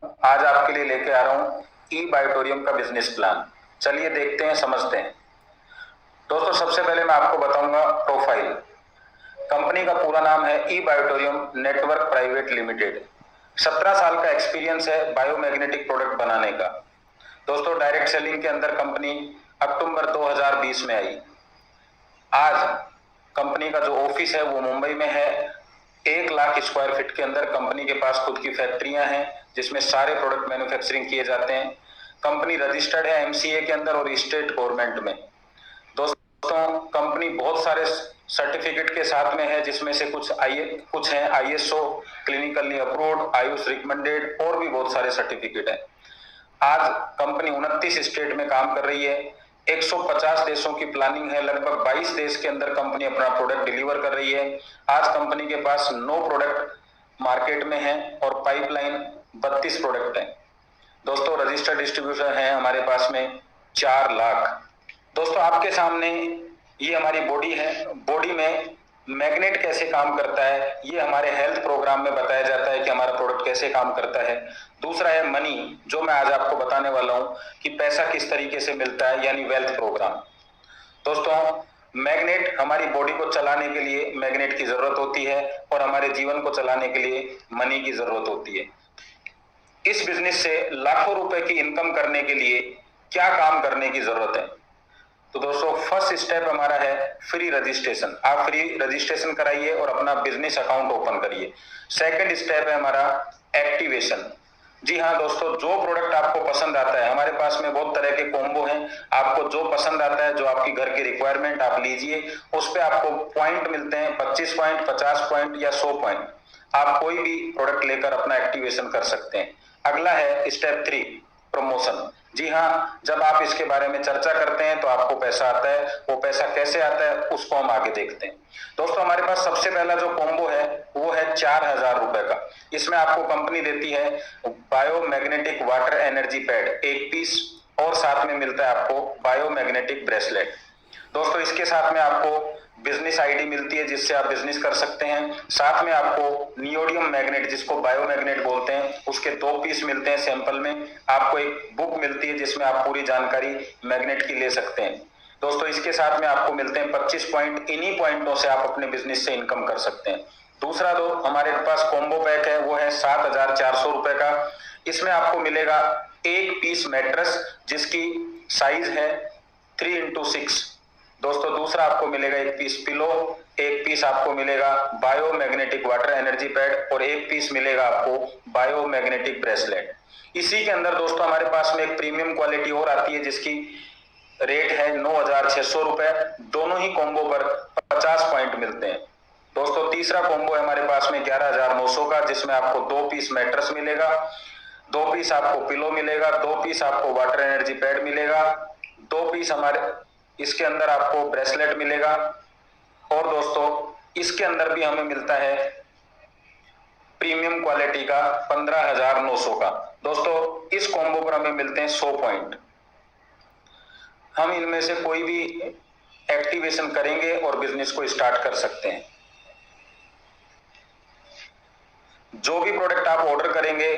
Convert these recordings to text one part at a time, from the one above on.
आज आपके लिए लेके आ रहा हूं ई बायोटोरियम का बिजनेस प्लान। चलिए देखते हैं, समझते हैं। दोस्तों, सबसे पहले मैं आपको बताऊंगा प्रोफाइल। कंपनी का पूरा नाम है ई बायोटोरियम नेटवर्क प्राइवेट लिमिटेड। 17 साल का एक्सपीरियंस है बायोमैग्नेटिक प्रोडक्ट बनाने का। दोस्तों, डायरेक्ट सेलिंग के अंदर कंपनी अक्टूबर 2020 में आई। आज कंपनी का जो ऑफिस है वो मुंबई में है। 1 लाख स्क्वायर फीट के अंदर कंपनी के पास खुद की फैक्ट्रियां हैं जिसमें सारे प्रोडक्ट मैन्युफैक्चरिंग किए जाते हैं। कंपनी रजिस्टर्ड है एमसीए के अंदर और स्टेट गवर्नमेंट में। दोस्तों, कंपनी बहुत सारे सर्टिफिकेट के साथ में है जिसमें से कुछ हैं ISO, clinically approved, Ayush recommended और भी बहुत सारे सर्टिफिकेट हैं। आज कंपनी 29 स्टेट में काम कर रही है। 150 देशों की प्लानिंग है। लगभग 22 देश के अंदर कंपनी अपना प्रोडक्ट डिलीवर कर रही है। आज कंपनी के पास 9 प्रोडक्ट मार्केट में है और पाइपलाइन 32 प्रोडक्ट है। दोस्तों, रजिस्टर्ड डिस्ट्रीब्यूटर है हमारे पास में 4 लाख। दोस्तों, आपके सामने ये हमारी बॉडी है। बॉडी में मैग्नेट कैसे काम करता है ये हमारे हेल्थ प्रोग्राम में बताया जाता है कि हमारा प्रोडक्ट कैसे काम करता है। दूसरा है मनी, जो मैं आज आपको बताने वाला हूं कि पैसा किस तरीके से मिलता है, यानी वेल्थ प्रोग्राम। दोस्तों, मैग्नेट हमारी बॉडी को चलाने के लिए मैग्नेट की जरूरत होती है और हमारे जीवन को चलाने के लिए मनी की जरूरत होती है। इस बिजनेस से लाखों रुपए की इनकम करने के लिए क्या काम करने की जरूरत है? तो दोस्तों, फर्स्ट स्टेप हमारा है फ्री रजिस्ट्रेशन। आप फ्री रजिस्ट्रेशन कराइए और अपना बिजनेस अकाउंट ओपन करिए। सेकंड स्टेप है हमारा एक्टिवेशन। जी हाँ दोस्तों, जो प्रोडक्ट आपको पसंद आता है, हमारे पास में बहुत तरह के कॉम्बो हैं। आपको जो पसंद आता है, जो आपकी घर की रिक्वायरमेंट, आप लीजिए। उस पे आपको पॉइंट मिलते हैं, 25 पॉइंट, 50 पॉइंट या 100 पॉइंट। आप कोई भी प्रोडक्ट लेकर अपना एक्टिवेशन कर सकते हैं। अगला है स्टेप 3, प्रमोशन। जी हाँ, जब आप इसके बारे में चर्चा करते हैं तो आपको पैसा आता है। वो पैसा कैसे आता है उसको हम आगे देखते हैं। दोस्तों, हमारे पास सबसे पहला जो कॉम्बो है वो है 4000 रुपए का। इसमें आपको कंपनी देती है biomagnetic water energy pad 1 piece और साथ में मिलता है आपको बायोमैग्नेटिक ब्रेसलेट। दोस्तों, इसके साथ में आपको बिजनेस आईडी मिलती है जिससे आप बिजनेस कर सकते हैं। साथ में आपको नियोडियम मैग्नेट, जिसको बायोमैग्नेट बोलते हैं, उसके 2 पीस मिलते हैं सैंपल में। आपको एक बुक मिलती है जिसमें आप पूरी जानकारी मैग्नेट की ले सकते हैं। दोस्तों, इसके साथ में आपको मिलते हैं 25 पॉइंट। इन्हीं पॉइंटों से आप अपने बिजनेस से इनकम कर सकते हैं। दूसरा जो हमारे पास कॉम्बो पैक है वो है 7400 रुपए का। इसमें आपको मिलेगा 1 पीस मैट्रेस जिसकी साइज है 3x6। दोस्तों, दूसरा आपको मिलेगा 1 पीस पिलो, 1 पीस आपको मिलेगा बायोमैग्नेटिक वाटर एनर्जी पैड और 1 पीस मिलेगा आपको बायोमैग्नेटिक ब्रेसलेट। इसी के अंदर दोस्तों हमारे पास में एक प्रीमियम क्वालिटी और आती है जिसकी रेट है 9600 रुपए। दोनों ही कॉम्बो पर 50 पॉइंट मिलते हैं। दोस्तों, तीसरा कॉम्बो है हमारे पास में 11900 का, जिसमें आपको 2 पीस मैट्रेस मिलेगा, 2 पीस आपको पिलो मिलेगा, 2 पीस आपको वाटर एनर्जी पैड मिलेगा, 2 पीस हमारे इसके अंदर आपको ब्रेसलेट मिलेगा। और दोस्तों, इसके अंदर भी हमें मिलता है प्रीमियम क्वालिटी का 15900 का। दोस्तों, इस कॉम्बो पर हमें मिलते हैं 100 पॉइंट। हम इनमें से कोई भी एक्टिवेशन करेंगे और बिजनेस को स्टार्ट कर सकते हैं। जो भी प्रोडक्ट आप ऑर्डर करेंगे,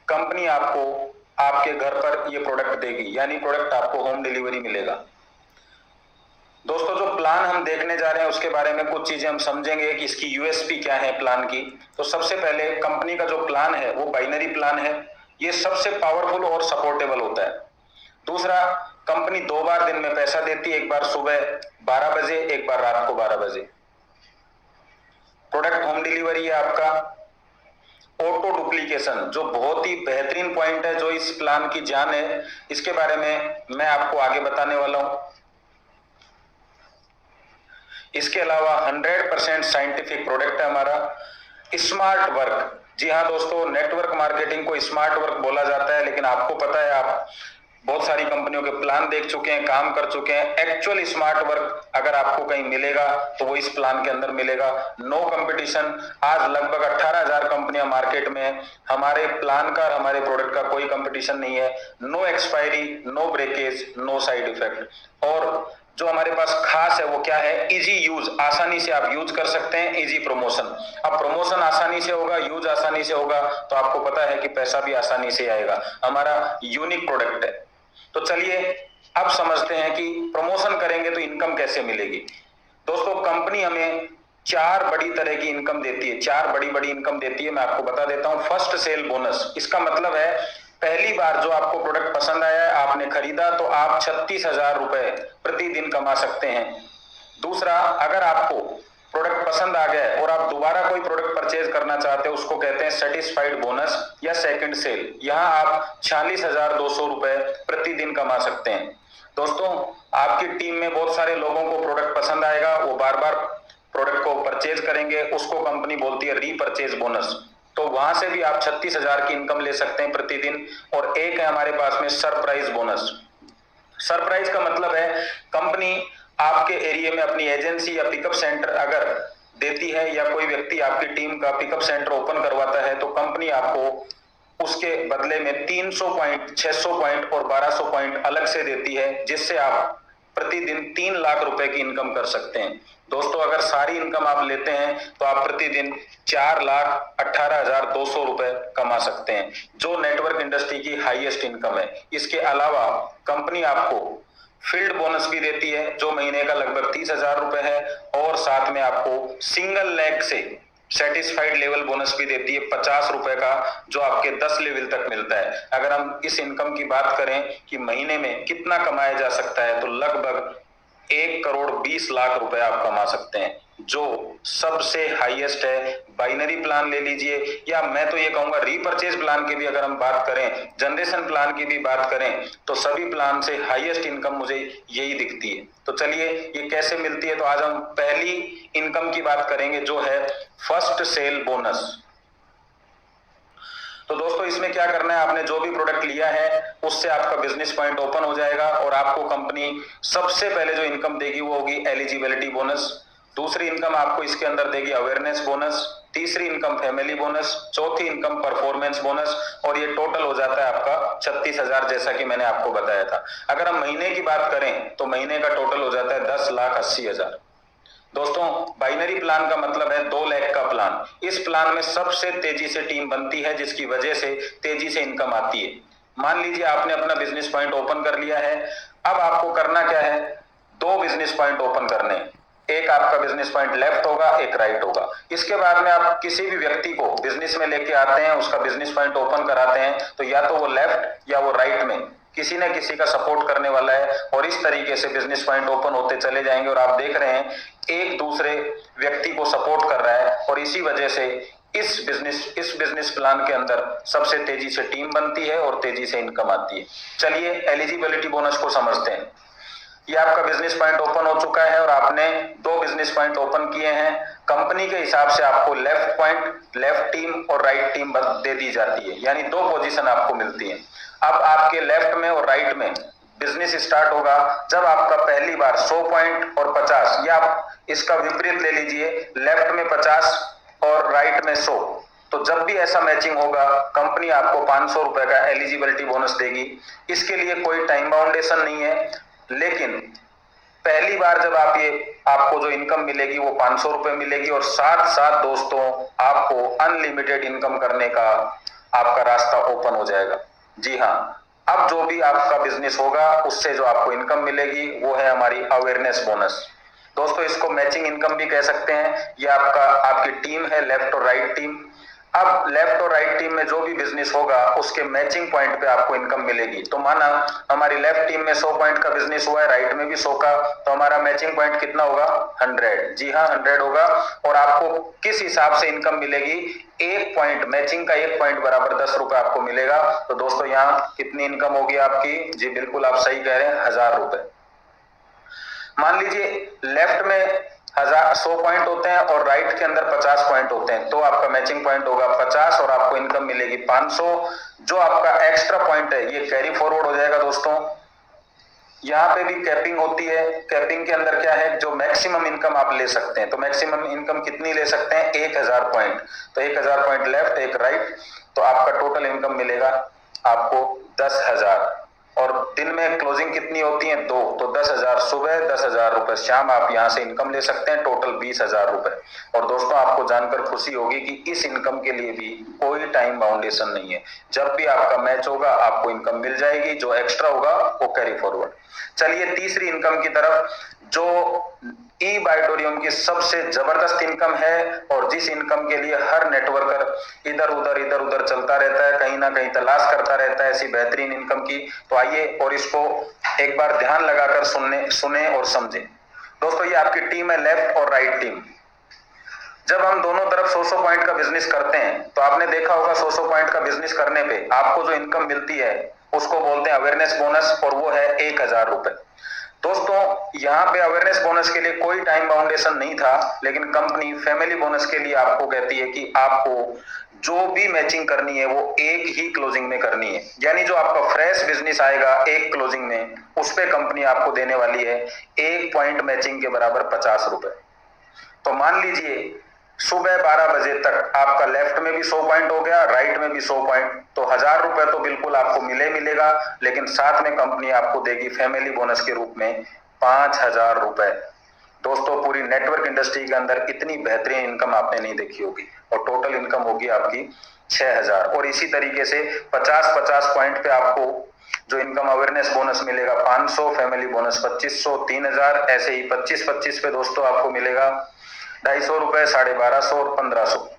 कंपनी आपको आपके घर पर ये प्रोडक्ट देगी, यानी प्रोडक्ट आपको होम डिलीवरी मिलेगा। दोस्तों, जो प्लान हम देखने जा रहे हैं उसके बारे में कुछ चीजें हम समझेंगे कि इसकी यूएसपी क्या है प्लान की। तो सबसे पहले, कंपनी का जो प्लान है वो बाइनरी प्लान है। ये सबसे पावरफुल और सपोर्टेबल होता है। दूसरा, कंपनी 2 बार दिन में पैसा देती है, एक बार सुबह 12 बजे, एक बार रात को 12 बजे। प्रोडक्ट होम डिलीवरी है आपका। ऑटो डुप्लीकेशन, जो बहुत ही बेहतरीन पॉइंट है, जो इस प्लान की जान है, इसके बारे में मैं आपको आगे बताने वाला हूं। इसके अलावा 100% साइंटिफिक प्रोडक्ट है हमारा। स्मार्ट वर्क, जी हाँ दोस्तों, नेटवर्क मार्केटिंग को स्मार्ट वर्क बोला जाता है, लेकिन आपको पता है, आप बहुत सारी कंपनियों के प्लान देख चुके हैं, काम कर चुके हैं। एक्चुअल स्मार्ट वर्क अगर आपको कहीं मिलेगा तो वो इस प्लान के अंदर मिलेगा। No competition. आज लगभग 18000 कंपनियां मार्केट में है। हमारे प्लान का और हमारे प्रोडक्ट का कोई कंपटीशन नहीं है। No expiry, no breakage, no side effect. और जो हमारे पास खास है वो क्या है, इजी यूज, आसानी से आप यूज कर सकते हैं, इजी प्रमोशन। अब प्रमोशन आसानी से होगा, यूज आसानी से होगा, तो आपको पता है कि पैसा भी आसानी से आएगा। हमारा यूनिक प्रोडक्ट है। तो चलिए अब समझते हैं कि प्रमोशन करेंगे तो इनकम कैसे मिलेगी। दोस्तों कंपनी हमें चार बड़ी तरह की इनकम देती है, चार बड़ी बड़ी इनकम देती है। मैं आपको बता देता हूं। फर्स्ट सेल बोनस, इसका मतलब है पहली बार जो आपको प्रोडक्ट पसंद आया है, आपने खरीदा, तो आप 36,000 रुपए प्रतिदिन कमा सकते हैं। दूसरा, अगर आपको प्रोडक्ट पसंद आ गया है और आप दोबारा कोई प्रोडक्ट परचेज करना चाहते हैं, उसको कहते हैं सेटिस्फाइड बोनस या सेकंड सेल। यहां आप 46,200 रुपए प्रतिदिन कमा सकते हैं। दोस्तों आपकी टीम में बहुत सारे लोगों को प्रोडक्ट पसंद आएगा, वो बार बार प्रोडक्ट को परचेज करेंगे, उसको कंपनी बोलती है रीपरचेज बोनस। तो वहां से भी आप 36,000 की इनकम ले सकते हैं प्रतिदिन। और एक है हमारे पास में सरप्राइज बोनस। सरप्राइज का मतलब है कंपनी आपके एरिया में अपनी एजेंसी या पिकअप सेंटर अगर देती है, या कोई व्यक्ति आपकी टीम का पिकअप सेंटर ओपन करवाता है, तो कंपनी आपको उसके बदले में 300 पॉइंट, 600 पॉइंट और 1200 पॉइंट अलग से देती है, जिससे आप प्रतिदिन 3 लाख रुपए की इनकम कर सकते हैं। दोस्तों अगर सारी इनकम आप लेते हैं तो आप प्रतिदिन 4,18,200 रुपए कमा सकते हैं, जो नेटवर्क इंडस्ट्री की हाईएस्ट इनकम है। इसके अलावा कंपनी आपको फील्ड बोनस भी देती है, जो महीने का लगभग 30,000 रुपए है, और साथ में आपको सिंगल लेग से सेटिस्फाइड लेवल बोनस भी देती है 50 रुपए का, जो आपके 10 लेवल तक मिलता है। अगर हम इस इनकम की बात करें कि महीने में कितना कमाया जा सकता है, तो लगभग 1,20,00,000 रुपए आप कमा सकते हैं, जो सबसे हाईएस्ट है। बाइनरी प्लान ले लीजिए, या मैं तो ये कहूंगा रीपरचेज प्लान की भी अगर हम बात करें, जनरेशन प्लान की भी बात करें, तो सभी प्लान से हाईएस्ट इनकम मुझे यही दिखती है। तो चलिए ये कैसे मिलती है, तो आज हम पहली इनकम की बात करेंगे, जो है फर्स्ट सेल बोनस। तो दोस्तों इसमें क्या करना है, आपने जो भी प्रोडक्ट लिया है उससे आपका बिजनेस पॉइंट ओपन हो जाएगा, और आपको कंपनी सबसे पहले जो इनकम देगी वो होगी एलिजिबिलिटी बोनस। दूसरी इनकम आपको इसके अंदर देगी अवेयरनेस बोनस। तीसरी इनकम फैमिली बोनस। चौथी इनकम परफॉर्मेंस बोनस। और ये टोटल हो जाता है आपका 36,000, जैसा कि मैंने आपको बताया था। अगर हम महीने की बात करें तो महीने का टोटल हो जाता है 10,80,000। दोस्तों बाइनरी प्लान का मतलब है 2 लाख का प्लान। इस प्लान में सबसे तेजी से टीम बनती है, जिसकी वजह से तेजी से इनकम आती है। मान लीजिए आपने अपना बिजनेस पॉइंट ओपन कर लिया है। अब आपको करना क्या है, 2 बिजनेस पॉइंट ओपन करने हैं। एक आपका बिजनेस पॉइंट लेफ्ट होगा, एक राइट होगा। इसके बाद में आप किसी भी व्यक्ति को बिजनेस में लेके आते हैं, उसका बिजनेस पॉइंट ओपन कराते हैं, तो या तो वो लेफ्ट या वो राइट में किसी न किसी का सपोर्ट करने वाला है, और इस तरीके से बिजनेस पॉइंट ओपन होते चले जाएंगे। और आप देख रहे हैं एक दूसरे व्यक्ति को सपोर्ट कर रहा है, और इसी वजह से इस बिजनेस प्लान के अंदर सबसे तेजी से टीम बनती है और तेजी से इनकम आती है। चलिए एलिजिबिलिटी बोनस को समझते हैं। ये आपका बिजनेस पॉइंट ओपन हो चुका है और आपने 2 बिजनेस पॉइंट ओपन किए हैं। कंपनी के हिसाब से आपको लेफ्ट पॉइंट, लेफ्ट टीम और राइट टीम दे दी जाती है, यानी 2 पोजीशन आपको मिलती है। अब आपके लेफ्ट में और राइट में बिजनेस स्टार्ट होगा जब आपका पहली बार 100 पॉइंट और 50, या आप इसका विपरीत ले लीजिए, लेफ्ट में 50 और राइट में 100। तो जब भी ऐसा मैचिंग होगा, कंपनी आपको 500 रुपए का एलिजिबिलिटी बोनस देगी। इसके लिए कोई टाइम बाउंडेशन नहीं है, लेकिन पहली बार जब आपको जो इनकम मिलेगी वो 500 रुपए मिलेगी, और साथ साथ दोस्तों आपको अनलिमिटेड इनकम करने का आपका रास्ता ओपन हो जाएगा। जी हाँ, अब जो भी आपका बिजनेस होगा उससे जो आपको इनकम मिलेगी वो है हमारी अवेयरनेस बोनस। दोस्तों इसको मैचिंग इनकम भी कह सकते हैं। ये आपकी टीम है, लेफ्ट और राइट टीम। अब लेफ्ट और राइट टीम में जो भी बिजनेस होगा उसके मैचिंग पॉइंट पे आपको इनकम मिलेगी। तो माना हमारी लेफ्ट टीम में 100 पॉइंट का बिजनेस हुआ है, राइट में भी 100 का, तो हमारा मैचिंग पॉइंट कितना होगा, 100। जी हाँ 100 होगा। और आपको किस हिसाब से इनकम मिलेगी, एक पॉइंट, मैचिंग का 1 पॉइंट बराबर 10 रुपए आपको मिलेगा। तो दोस्तों यहाँ कितनी इनकम होगी आपकी, जी बिल्कुल आप सही कह रहे हैं, 1000 रुपए। मान लीजिए लेफ्ट में 100 पॉइंट होते हैं और राइट के अंदर 50 पॉइंट होते हैं, तो आपका मैचिंग पॉइंट होगा 50 और आपको इनकम मिलेगी 500। जो आपका एक्स्ट्रा पॉइंट है ये कैरी फॉरवर्ड हो जाएगा। दोस्तों यहाँ पे भी कैपिंग होती है। कैपिंग के अंदर क्या है, जो मैक्सिमम इनकम आप ले सकते हैं, तो मैक्सिमम इनकम कितनी ले सकते हैं, 1000 पॉइंट। तो 1000 पॉइंट लेफ्ट, एक राइट, तो आपका टोटल इनकम मिलेगा आपको 10,000। और दिन में क्लोजिंग कितनी होती है? 2, तो 10,000 सुबह, 10,000 रुपए शाम आप यहाँ से इनकम ले सकते हैं, टोटल 20,000 रुपए। और दोस्तों आपको जानकर खुशी होगी कि इस इनकम के लिए भी कोई टाइम बाउंडेशन नहीं है, जब भी आपका मैच होगा आपको इनकम मिल जाएगी, जो एक्स्ट्रा होगा वो कैरी फॉरवर्ड। चलिए तीसरी इनकम की तरफ, जो ई बायोटोरियम की सबसे जबरदस्त इनकम है और जिस इनकम के लिए हर नेटवर्कर इधर उधर चलता रहता है, कहीं ना कहीं तलाश करता रहता है ऐसी बेहतरीन इनकम की। तो आइए और इसको एक बार ध्यान लगाकर सुने और समझें। दोस्तों ये आपकी टीम है, लेफ्ट और राइट टीम। जब हम दोनों तरफ 100 पॉइंट का बिजनेस करते हैं तो आपने देखा होगा 100 पॉइंट का बिजनेस करने पे आपको जो इनकम मिलती है उसको बोलते हैं अवेयरनेस बोनस, और वो है 1,000 रुपए। दोस्तों यहाँ पे अवेयरनेस बोनस के लिए कोई टाइम बाउंडेशन नहीं था, लेकिन कंपनी फैमिली बोनस के लिए आपको कहती है कि आपको जो भी मैचिंग करनी है वो एक ही क्लोजिंग में करनी है, यानी जो आपका फ्रेश बिजनेस आएगा एक क्लोजिंग में, उस पे कंपनी आपको देने वाली है 1 पॉइंट मैचिंग के बराबर 50 रुपए। तो मान लीजिए सुबह 12 बजे तक आपका लेफ्ट में भी 100 पॉइंट हो गया, राइट में भी 100 पॉइंट, तो 1,000 रुपए तो बिल्कुल आपको मिलेगा, लेकिन साथ में कंपनी आपको देगी फैमिली बोनस के रूप में 5,000 रुपए। दोस्तों पूरी नेटवर्क इंडस्ट्री के अंदर इतनी बेहतरीन इनकम आपने नहीं देखी होगी, और टोटल इनकम होगी आपकी 6,000। और इसी तरीके से 50-50 पॉइंट पे आपको जो इनकम अवेयरनेस बोनस मिलेगा 500, फैमिली बोनस 2,500, 3,000, ऐसे ही 25-25 पे दोस्तों आपको मिलेगा 250 रुपए, 1250 और 1500।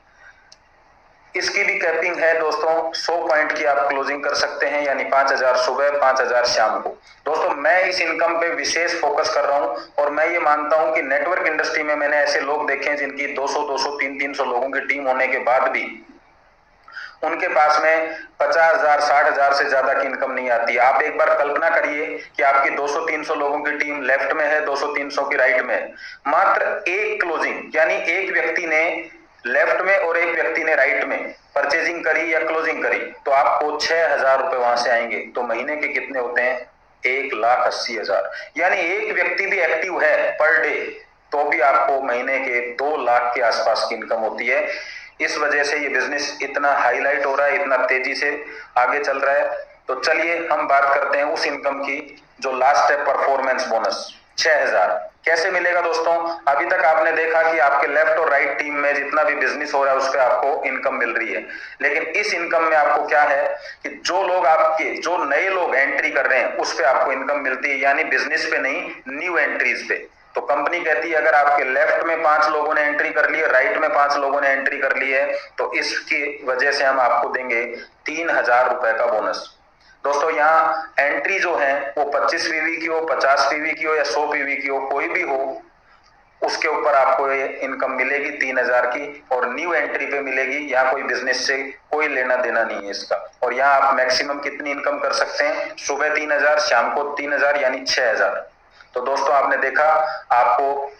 इसकी भी कैपिंग है दोस्तों, 100 पॉइंट की आप क्लोजिंग कर सकते हैं, यानी 5,000 सुबह, 5,000 शाम को। दोस्तों मैं इस इनकम पे विशेष फोकस कर रहा हूं, और मैं ये मानता हूं कि नेटवर्क इंडस्ट्री में मैंने ऐसे लोग देखे हैं जिनकी 200, 300 लोगों की टीम होने के बाद भी उनके पास में 50,000, 60,000 से ज्यादा की इनकम नहीं आती। आप एक बार कल्पना करिए कि आपकी 200-300 लोगों की टीम लेफ्ट में है, 200-300 की राइट में है, मात्र एक क्लोजिंग, यानी एक व्यक्ति ने लेफ्ट में और एक व्यक्ति ने राइट में परचेजिंग करी या क्लोजिंग करी, तो आपको 6,000 रुपए वहां से आएंगे। तो महीने के कितने होते हैं? 1,80,000। यानी एक व्यक्ति भी एक्टिव है पर डे तो भी आपको महीने के 2 लाख के आसपास की इनकम होती है। इस वजह से ये बिजनेस इतना हाईलाइट हो रहा है, इतना तेजी से आगे चल रहा है। तो चलिए हम बात करते हैं उस इनकम की जो लास्ट है, परफॉर्मेंस बोनस 6,000 कैसे मिलेगा। दोस्तों अभी तक आपने देखा कि आपके लेफ्ट और राइट टीम में जितना भी बिजनेस हो रहा है उस पर आपको इनकम मिल रही है, लेकिन इस इनकम में आपको क्या है कि जो नए लोग एंट्री कर रहे हैं उस पर आपको इनकम मिलती है, यानी बिजनेस पे नहीं, न्यू एंट्रीज पे। तो कंपनी कहती है अगर आपके लेफ्ट में 5 लोगों ने एंट्री कर ली है, राइट में 5 लोगों ने एंट्री कर ली है, तो इसकी वजह से हम आपको देंगे 3,000 रुपए का बोनस। दोस्तों यहाँ एंट्री जो है वो 25 पीवी की हो, 50 पीवी की हो या 100 पीवी की हो, कोई भी हो, उसके ऊपर आपको ये इनकम मिलेगी 3,000 की, और न्यू एंट्री पे मिलेगी। यहाँ कोई बिजनेस से कोई लेना देना नहीं है इसका। और यहाँ आप मैक्सिमम कितनी इनकम कर सकते हैं? सुबह 3,000, शाम को 3,000, यानी 6,000। तो दोस्तों आपने देखा आपको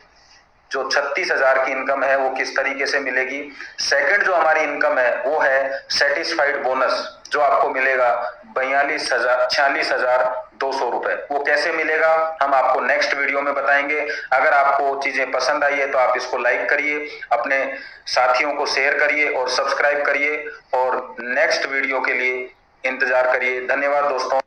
जो 36,000 की इनकम है वो किस तरीके से मिलेगी। सेकंड जो हमारी इनकम है वो है सेटिस्फाइड बोनस, जो आपको मिलेगा 46,200 रुपए। वो कैसे मिलेगा हम आपको नेक्स्ट वीडियो में बताएंगे। अगर आपको चीजें पसंद आई है तो आप इसको लाइक करिए, अपने साथियों को शेयर करिए और सब्सक्राइब करिए, और नेक्स्ट वीडियो के लिए इंतजार करिए। धन्यवाद दोस्तों।